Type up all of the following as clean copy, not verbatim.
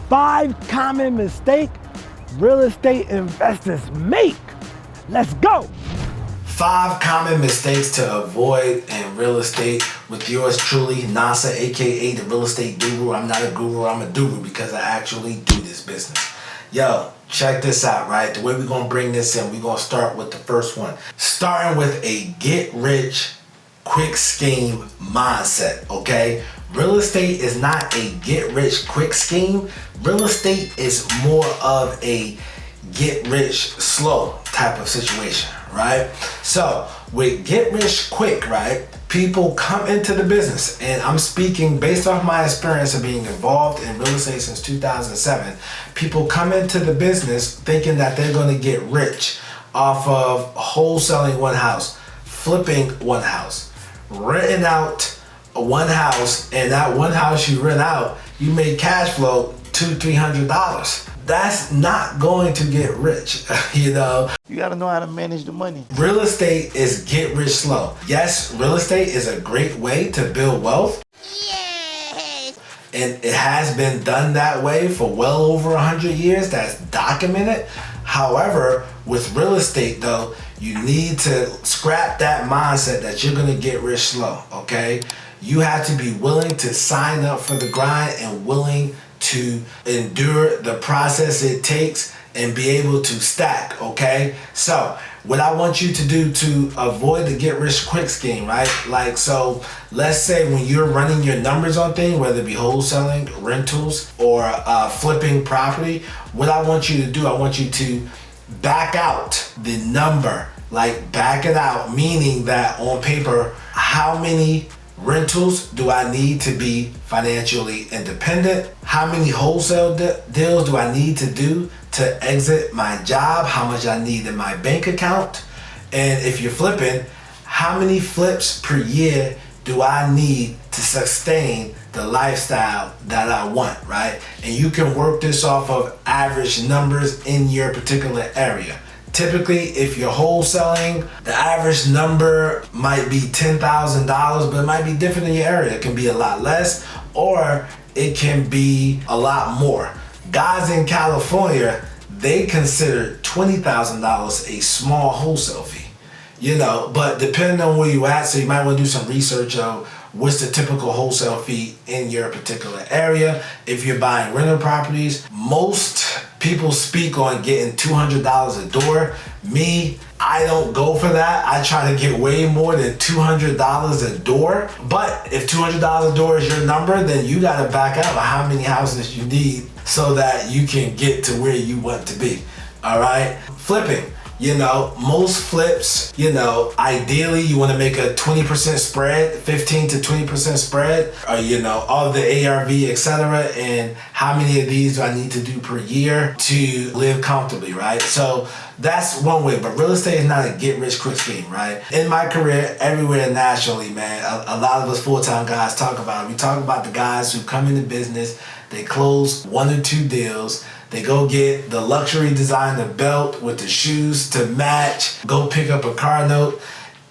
5 common mistakes real estate investors make. Let's go. 5 common mistakes to avoid in real estate with yours truly, Nasa, aka the real estate guru. I'm not a guru, I'm a guru because I actually do this business. Yo, check this out, right? The way we're gonna bring this in, we're gonna start with the first one. Starting with a get rich quick scheme mindset, okay? Real estate is not a get rich quick scheme. Real estate is more of a get rich slow type of situation, right? So with get rich quick, right, people come into the business, and I'm speaking based off my experience of being involved in real estate since 2007. People come into the business thinking that they're going to get rich off of wholesaling one house, flipping one house, renting out one house, and that one house you rent out, you make cash flow $200-300. That's not going to get rich, you know. You gotta know how to manage the money. Real estate is get rich slow. Yes, real estate is a great way to build wealth. Yay! And it has been done that way for well over 100 years. That's documented. However, with real estate though, you need to scrap that mindset that you're gonna get rich slow, okay? You have to be willing to sign up for the grind and willing to endure the process it takes and be able to stack, okay? So what I want you to do to avoid the get rich quick scheme, right? Like, so let's say when you're running your numbers on things, whether it be wholesaling, rentals, or flipping property, what I want you to do, I want you to back out the number, like back it out, meaning that on paper, how many rentals do I need to be financially independent? How many wholesale deals do I need to do to exit my job? How much I need in my bank account? And if you're flipping, how many flips per year do I need to sustain the lifestyle that I want, right? And you can work this off of average numbers in your particular area. Typically, if you're wholesaling, the average number might be $10,000, but it might be different in your area. It can be a lot less, or it can be a lot more. Guys in California, they consider $20,000 a small wholesale fee, you know, but depending on where you at, so you might want to do some research on what's the typical wholesale fee in your particular area. If you're buying rental properties, most people speak on getting $200 a door. Me, I don't go for that. I try to get way more than $200 a door. But if $200 a door is your number, then you gotta back out of how many houses you need so that you can get to where you want to be, all right? Flipping. You know, most flips, you know, ideally you want to make a 20% spread, 15 to 20% spread, or, you know, of the ARV, etc. And how many of these do I need to do per year to live comfortably, right? So that's one way, but real estate is not a get rich quick scheme, right? In my career, everywhere nationally, man, a lot of us full-time guys talk about it. We talk about the guys who come into business, they close 1 or 2 deals, they go get the luxury designer belt with the shoes to match, go pick up a car note,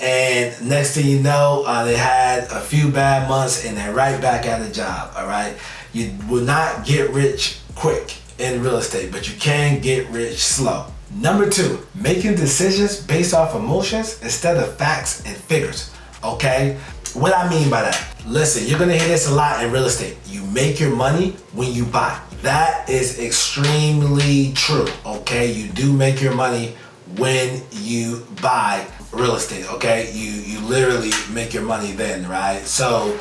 and next thing you know, they had a few bad months and they're right back at a job, all right? You will not get rich quick in real estate, but you can get rich slow. Number 2, making decisions based off emotions instead of facts and figures, okay? What I mean by that, listen, you're gonna hear this a lot in real estate. You make your money when you buy. That is extremely true, okay? You do make your money when you buy real estate, okay? You literally make your money then, right? So,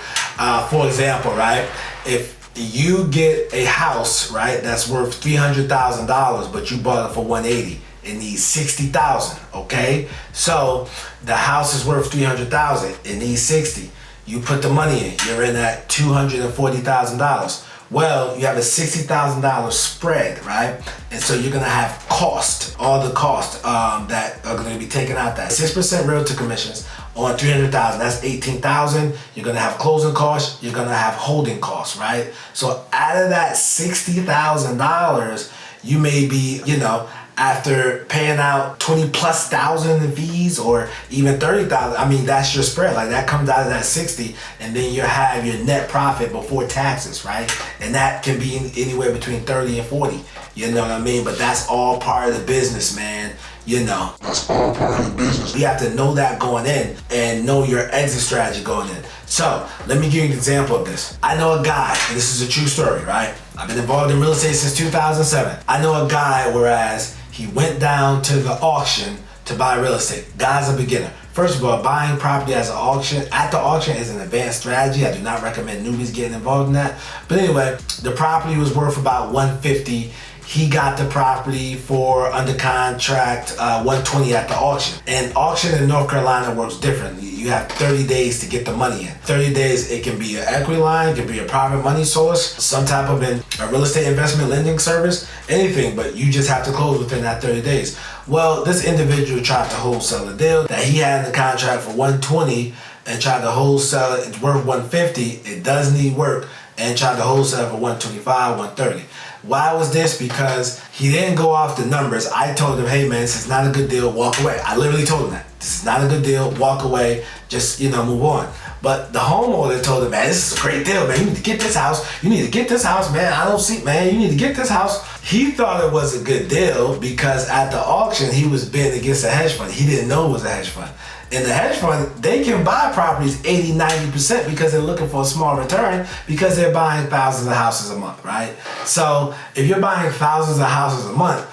for example, right, if you get a house, right, that's worth $300,000, but you bought it for $180,000, it needs $60,000, okay? So the house is worth $300,000, it needs $60,000. You put the money in, you're in at $240,000. Well, you have a $60,000 spread, right? And so you're gonna have cost, all the cost that are gonna be taken out. That 6% realtor commissions on $300,000, that's $18,000. You're gonna have closing costs, you're gonna have holding costs, right? So out of that $60,000, you may be, you know, after paying out 20 plus thousand in fees or even 30,000, I mean, that's your spread. Like that comes out of that 60, and then you have your net profit before taxes, right? And that can be anywhere between 30 and 40. You know what I mean? But that's all part of the business, man. You know, that's all part of the business. You have to know that going in and know your exit strategy going in. So let me give you an example of this. I know a guy, and this is a true story, right? I've been involved in real estate since 2007. I know a guy, whereas he went down to the auction to buy real estate. Guy's a beginner. First of all, buying property at the auction is an advanced strategy. I do not recommend newbies getting involved in that. But anyway, the property was worth about $150. He got the property for under contract $120 at the auction. And auction in North Carolina works differently. You have 30 days to get the money in. 30 days, it can be an equity line, it can be a private money source, some type of a real estate investment lending service, anything, but you just have to close within that 30 days. Well, this individual tried to wholesale a deal that he had in the contract for $120 and tried to wholesale it. It's worth $150. It does need work, and tried to wholesale for $125, $130. Why was this? Because he didn't go off the numbers. I told him, hey man, this is not a good deal, walk away. I literally told him that. This is not a good deal, walk away, just, move on. But the homeowner told him, man, this is a great deal, man. You need to get this house. You need to get this house, man. I don't see, man, you need to get this house. He thought it was a good deal because at the auction, he was bidding against a hedge fund. He didn't know it was a hedge fund. In the hedge fund, they can buy properties 80, 90% because they're looking for a small return because they're buying thousands of houses a month, right? So if you're buying thousands of houses a month,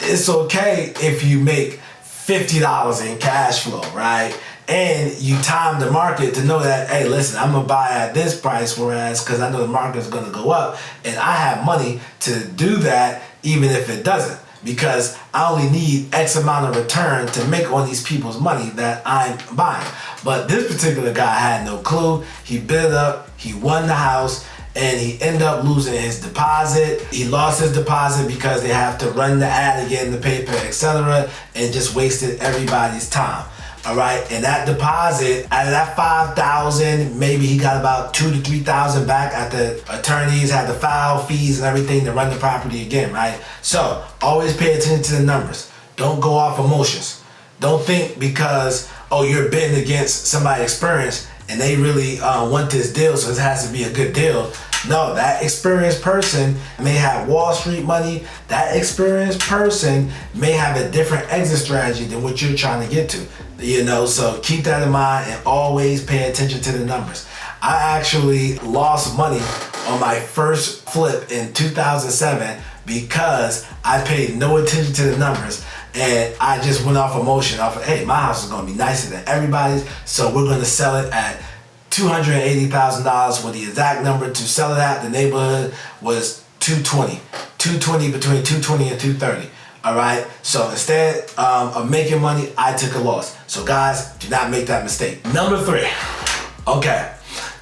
it's okay if you make $50 in cash flow, right? And you time the market to know that, hey, listen, I'm gonna buy at this price, whereas because I know the market is gonna go up, and I have money to do that even if it doesn't. Because I only need X amount of return to make on these people's money that I'm buying. But this particular guy had no clue. He bid up, he won the house, and he ended up losing his deposit. He lost his deposit because they have to run the ad again in the paper, etc., and just wasted everybody's time. All right, and that deposit, out of that $5,000, maybe he got about $2,000 to $3,000 back at the attorneys, had to file fees and everything to run the property again, right? So always pay attention to the numbers. Don't go off emotions. Don't think because, you're bidding against somebody experienced and they really want this deal, so this has to be a good deal. No, that experienced person may have Wall Street money. That experienced person may have a different exit strategy than what you're trying to get to. So keep that in mind and always pay attention to the numbers. I actually lost money on my first flip in 2007 because I paid no attention to the numbers. And I just went off emotion, hey, my house is gonna be nicer than everybody's, so we're gonna sell it at $280,000. With the exact number to sell it at, the neighborhood was $220, between $220 and $230. All right, so instead of making money, I took a loss. So guys, do not make that mistake. Number 3, okay,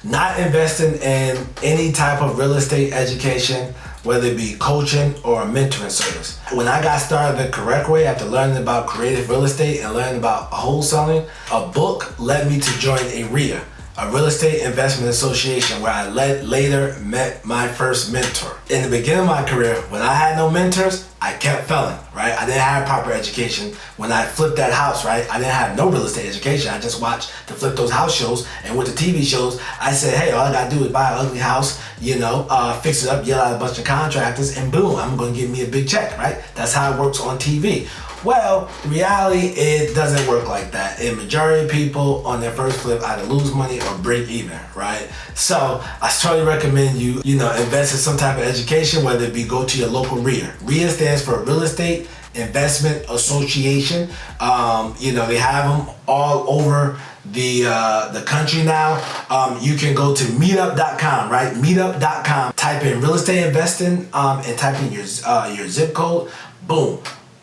not investing in any type of real estate education, whether it be coaching or a mentoring service. When I got started the correct way, after learning about creative real estate and learning about wholesaling, a book led me to join a RIA, a real estate investment association, where I later met my first mentor. In the beginning of my career, when I had no mentors, I kept failing, right? I didn't have proper education. When I flipped that house, right, I didn't have no real estate education. I just watched the Flip Those House shows, and with the TV shows, I said, hey, all I gotta do is buy an ugly house, fix it up, yell at a bunch of contractors, and boom, I'm gonna give me a big check, right? That's how it works on TV. Well, in reality, it doesn't work like that. A majority of people on their first flip either lose money or break even, right? So I strongly recommend you, invest in some type of education, whether it be go to your local RIA. RIA stands for Real Estate Investment Association. They have them all over the country now. You can go to meetup.com, right? Meetup.com. Type in real estate investing and type in your zip code. Boom.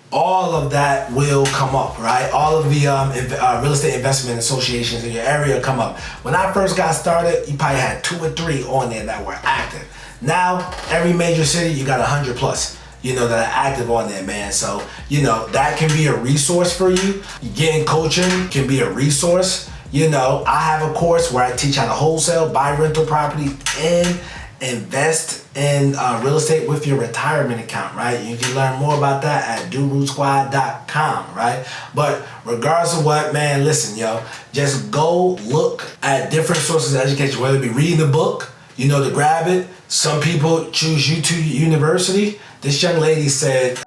All of that will come up, right? All of the real estate investment associations in your area come up. When I first got started, you probably had 2 or 3 on there that were active. Now, every major city, you got 100 plus, that are active on there, man. So, that can be a resource for you. Getting coaching can be a resource. I have a course where I teach how to wholesale, buy rental property, and invest in real estate with your retirement account, right? You can learn more about that at DoRootSquad.com, right? But regardless of what, man, listen, yo, just go look at different sources of education, whether it be reading the book, you know, to grab it. Some people choose YouTube University. This young lady said,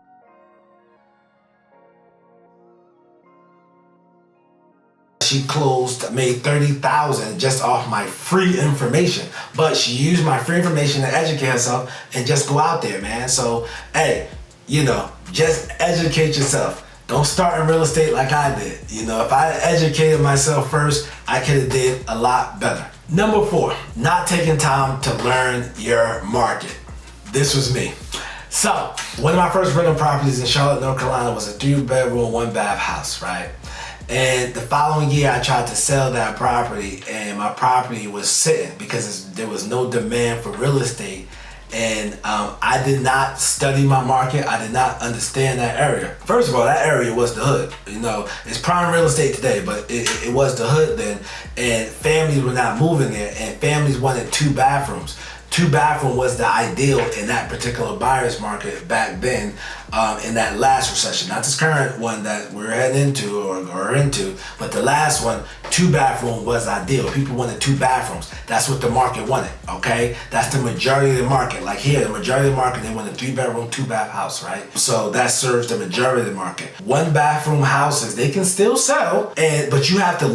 she made $30,000 just off my free information. But she used my free information to educate herself and just go out there, man. So, hey, you know, just educate yourself. Don't start in real estate like I did. You know, if I educated myself first, I could have did a lot better. Number 4, not taking time to learn your market. This was me. So, one of my first rental properties in Charlotte, North Carolina was a 3-bedroom, 1-bath house, right? And the following year, I tried to sell that property, and my property was sitting because there was no demand for real estate. And I did not study my market. I did not understand that area. First of all, that area was the hood. You know, it's prime real estate today, but it was the hood then. And families were not moving there, and families wanted 2 bathrooms. 2-bathroom was the ideal in that particular buyer's market back then, in that last recession. Not this current one that we're heading into or into, but the last one, 2-bathroom was ideal. People wanted 2 bathrooms. That's what the market wanted, okay? That's the majority of the market. Like here, the majority of the market, they want a 3-bedroom, 2-bath house, right? So that serves the majority of the market. 1-bathroom houses, they can still sell, but you have to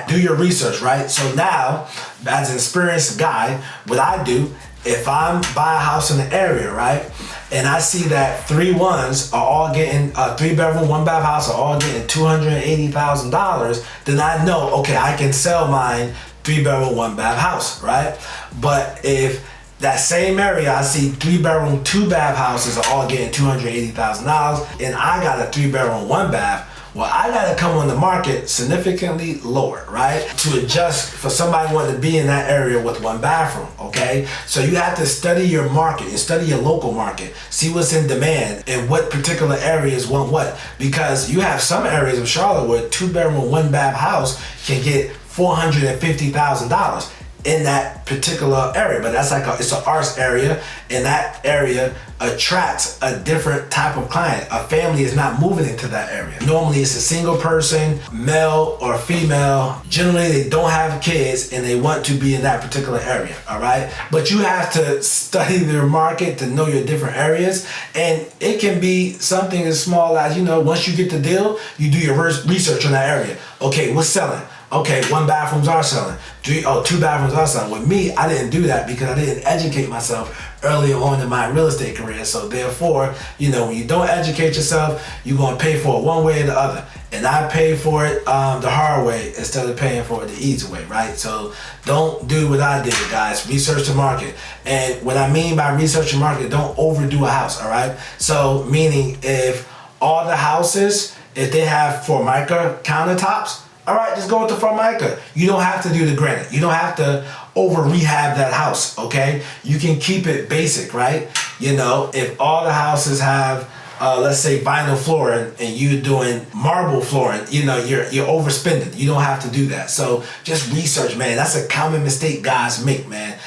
do your research, right? So now, as an experienced guy, what I do, if I'm buy a house in the area, right, and I see that 3 ones are all getting a 3-bedroom, 1-bath house are all getting $280,000, then I know, okay, I can sell mine 3-bedroom, 1-bath house, right? But if that same area, I see 3-bedroom, 2-bath houses are all getting $280,000, and I got a 3-bedroom, 1-bath. Well, I gotta come on the market significantly lower, right? To adjust for somebody wanting to be in that area with 1 bathroom, okay? So you have to study your market and study your local market. See what's in demand and what particular areas want what. Because you have some areas of Charlotte where a 2-bedroom, 1-bath house can get $450,000 in that particular area, but that's it's an arts area, and that area attracts a different type of client. A family is not moving into that area. Normally it's a single person, male or female. Generally they don't have kids and they want to be in that particular area, all right? But you have to study their market to know your different areas, and it can be something as small as, you know, once you get the deal, you do your research on that area. Okay, what's selling? Okay, 1 bathrooms are selling. 2 bathrooms are selling. With me, I didn't do that because I didn't educate myself earlier on in my real estate career. So therefore, you know, when you don't educate yourself, you're gonna pay for it one way or the other. And I paid for it the hard way instead of paying for it the easy way, right? So don't do what I did, guys. Research the market. And what I mean by research the market, don't overdo a house, all right? So meaning if all the houses, if they have Formica countertops, all right, just go with the Formica. You don't have to do the granite. You don't have to over rehab that house, okay? You can keep it basic, right? You know, if all the houses have, let's say vinyl flooring and you're doing marble flooring, you know, you're overspending. You don't have to do that. So just research, man. That's a common mistake guys make, man.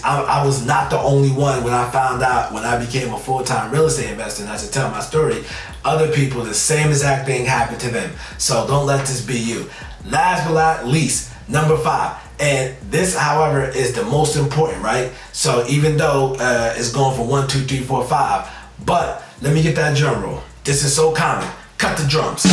I was not the only one when I found out when I became a full-time real estate investor, and I should tell my story. Other people, the same exact thing happened to them. So don't let this be you. Last but not least, number 5. And this, however, is the most important, right? So even though it's going for 1, 2, 3, 4, 5, but let me get that drum roll. This is so common. Cut the drums.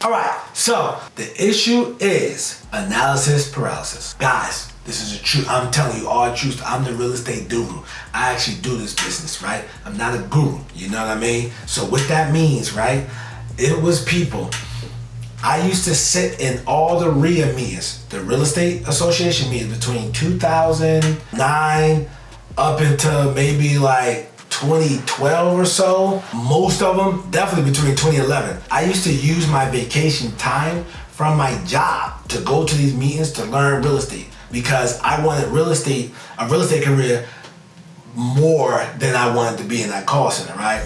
All right, so the issue is analysis paralysis. Guys, this is a truth. I'm telling you all the truth. I'm the real estate guru. I actually do this business, right? I'm not a guru, you know what I mean? So what that means, right? It was people. I used to sit in all the RIA meetings, the Real Estate Association meetings between 2009 up until maybe like 2012 or so. Most of them, definitely between 2011. I used to use my vacation time from my job to go to these meetings to learn real estate because I wanted a real estate career more than I wanted to be in that call center, right?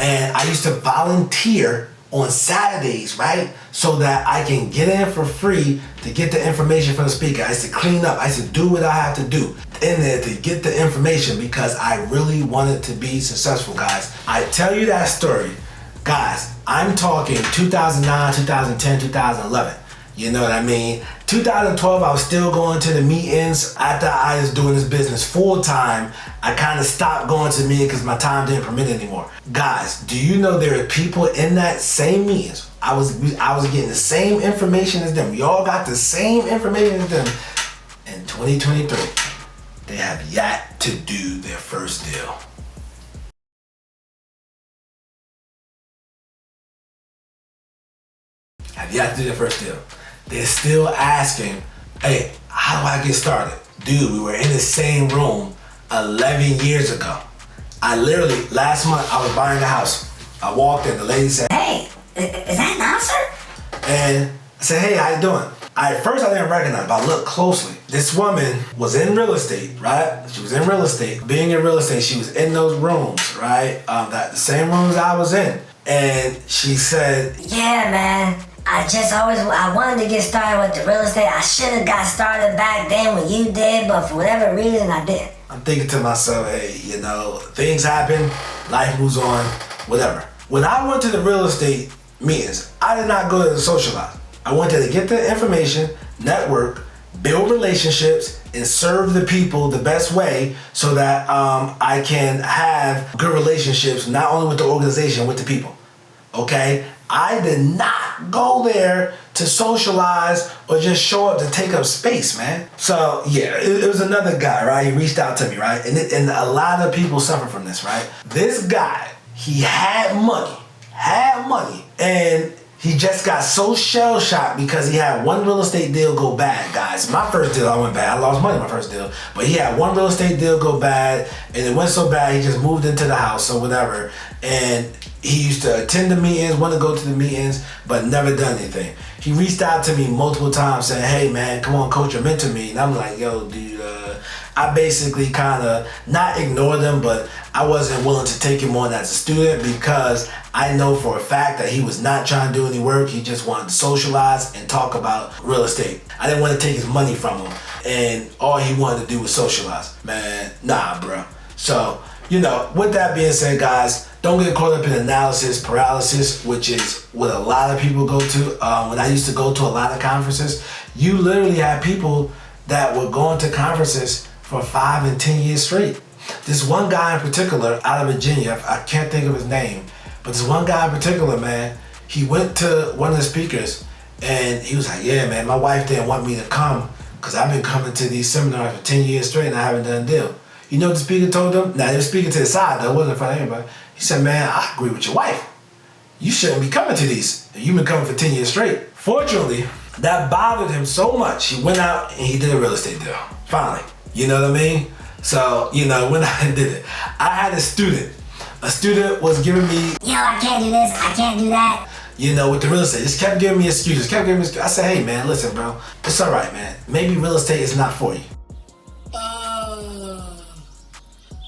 And I used to volunteer on Saturdays, right? So that I can get in for free to get the information from the speaker. I used to clean up. I used to do what I have to do in there to get the information because I really wanted to be successful, guys. I tell you that story, guys, I'm talking 2009, 2010, 2011. You know what I mean? 2012, I was still going to the meetings. After I was doing this business full time, I kind of stopped going to the meeting because my time didn't permit it anymore. Guys, do you know there are people in that same meetings? I was getting the same information as them. We all got the same information as them. In 2023, they have yet to do their first deal. Have yet to do their first deal. They're still asking, hey, how do I get started? Dude, we were in the same room 11 years ago. I literally, last month, I was buying a house. I walked in, the lady said, hey, is that Nasser? And I said, hey, how you doing? At first, I didn't recognize, but I looked closely. This woman was in real estate, right? She was in real estate. Being in real estate, she was in those rooms, right? The same rooms I was in. And she said, yeah, man. I wanted to get started with the real estate. I should have got started back then when you did, but for whatever reason, I didn't. I'm thinking to myself, hey, you know, things happen, life moves on, whatever. When I went to the real estate meetings, I did not go there to socialize. I went there to get the information, network, build relationships, and serve the people the best way so that I can have good relationships, not only with the organization, with the people, okay? I did not go there to socialize or just show up to take up space, man. So yeah, it was another guy, right? He reached out to me, right? And a lot of people suffer from this, right? This guy, he had money, and he just got so shell-shocked because he had one real estate deal go bad, guys. My first deal, I went bad. I lost money my first deal. But he had one real estate deal go bad, and it went so bad, he just moved into the house or whatever. And he used to attend the meetings, want to go to the meetings, but never done anything. He reached out to me multiple times saying, hey, man, come on, coach, or mentor me. And I'm like, yo, dude, I basically kind of not ignored him, but I wasn't willing to take him on as a student because I know for a fact that he was not trying to do any work. He just wanted to socialize and talk about real estate. I didn't want to take his money from him, and all he wanted to do was socialize. Man, nah, bro. So, you know, with that being said, guys, don't get caught up in analysis paralysis, which is what a lot of people go to. When I used to go to a lot of conferences, you literally had people that were going to conferences for 5 and 10 years straight. This one guy in particular out of Virginia, I can't think of his name, but this one guy in particular, man, he went to one of the speakers and he was like, yeah, man, my wife didn't want me to come because I've been coming to these seminars for 10 years straight and I haven't done a deal. You know what the speaker told him? Now, they were speaking to the side, though. It wasn't in front of anybody. He said, man, I agree with your wife. You shouldn't be coming to these. You've been coming for 10 years straight. Fortunately, that bothered him so much, he went out and he did a real estate deal. Finally. You know what I mean? So, you know, when I did it, I had a student. A student was giving me, yo, I can't do this, I can't do that. You know, with the real estate, just kept giving me excuses, I said, hey, man, listen, bro. It's all right, man. Maybe real estate is not for you.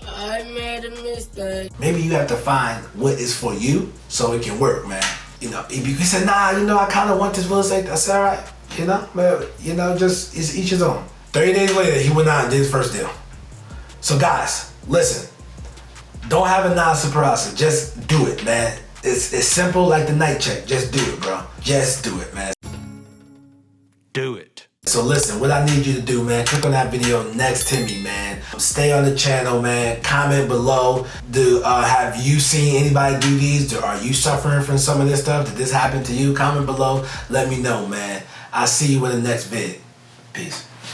I made a mistake. Maybe you have to find what is for you so it can work, man. You know, if you say, nah, you know, I kind of want this real estate, I said, all right, you know, man, you know, just it's each his own. 30 days later, he went out and did his first deal. So guys, listen, don't have analysis paralysis, just do it, man. It's simple like the night check, just do it, bro. Just do it, man. Do it. So listen, what I need you to do, man, click on that video next to me, man. Stay on the channel, man. Comment below. Have you seen anybody do these? Are you suffering from some of this stuff? Did this happen to you? Comment below. Let me know, man. I'll see you in the next vid. Peace.